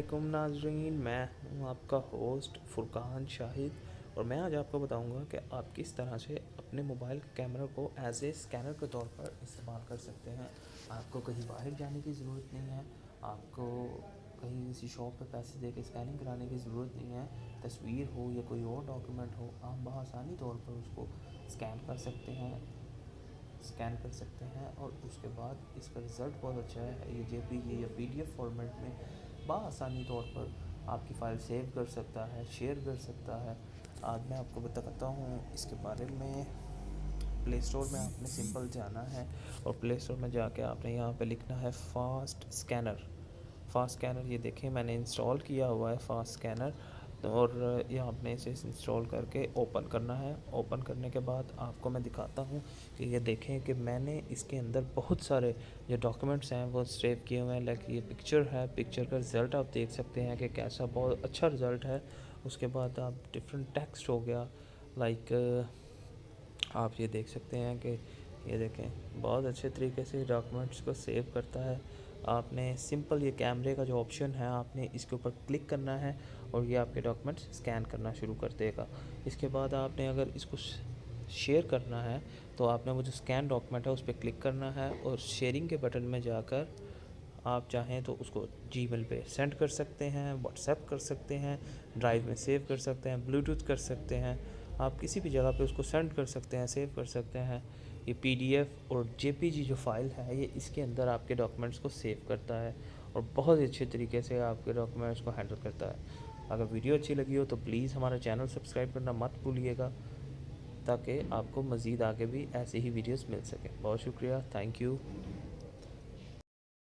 वालेकुम नाज़रीन, मैं हूँ आपका होस्ट फुरकान शाहिद और मैं आज आपको बताऊंगा कि आप किस तरह से अपने मोबाइल के कैमरा को एज ए स्कैनर के तौर पर इस्तेमाल कर सकते हैं। आपको कहीं बाहर जाने की ज़रूरत नहीं है, आपको कहीं किसी शॉप पे पैसे दे के स्कैनिंग कराने की ज़रूरत नहीं है। तस्वीर हो या कोई और डॉक्यूमेंट हो, आप बआसानी तौर पर उसको स्कैन कर सकते हैं और उसके बाद इसका रिज़ल्ट बहुत अच्छा है। ये जेपीजी या पीडीएफ फॉर्मेट में बआसानी तौर पर आपकी फ़ाइल सेव कर सकता है, शेयर कर सकता है। आज मैं आपको बताता हूँ इसके बारे में। प्ले स्टोर में आपने सिंपल जाना है और प्ले स्टोर में जाके आपने यहाँ पे लिखना है फास्ट स्कैनर। ये देखें, मैंने इंस्टॉल किया हुआ है फास्ट स्कैनर। और ये आपने इसे इंस्टॉल करके ओपन करना है। ओपन करने के बाद आपको मैं दिखाता हूँ कि ये देखें कि मैंने इसके अंदर बहुत सारे जो डॉक्यूमेंट्स हैं वो सेव किए हुए हैं। लाइक ये पिक्चर है, पिक्चर का रिज़ल्ट आप देख सकते हैं कि कैसा बहुत अच्छा रिज़ल्ट है। उसके बाद आप डिफरेंट टेक्स्ट हो गया, लाइक आप ये देख सकते हैं कि ये देखें बहुत अच्छे तरीके से डॉक्यूमेंट्स को सेव करता है। आपने सिंपल ये कैमरे का जो ऑप्शन है आपने इसके ऊपर क्लिक करना है और ये आपके डॉक्यूमेंट्स स्कैन करना शुरू कर देगा। इसके बाद आपने अगर इसको शेयर करना है तो आपने वो जो स्कैन डॉक्यूमेंट है उस पर क्लिक करना है और शेयरिंग के बटन में जाकर आप चाहें तो उसको जीमेल पे सेंड कर सकते हैं, व्हाट्सएप कर सकते हैं, ड्राइव में सेव कर सकते हैं, ब्लूटूथ कर सकते हैं। आप किसी भी जगह पे उसको सेंड कर सकते हैं, सेव कर सकते हैं। ये पीडीएफ और जेपीजी जो फ़ाइल है ये इसके अंदर आपके डॉक्यूमेंट्स को सेव करता है और बहुत ही अच्छे तरीके से आपके डॉक्यूमेंट्स को हैंडल करता है। अगर वीडियो अच्छी लगी हो तो प्लीज़ हमारा चैनल सब्सक्राइब करना मत भूलिएगा, ताकि आपको मज़ीद आगे भी ऐसे ही वीडियोस मिल सकें। बहुत शुक्रिया, थैंक यू।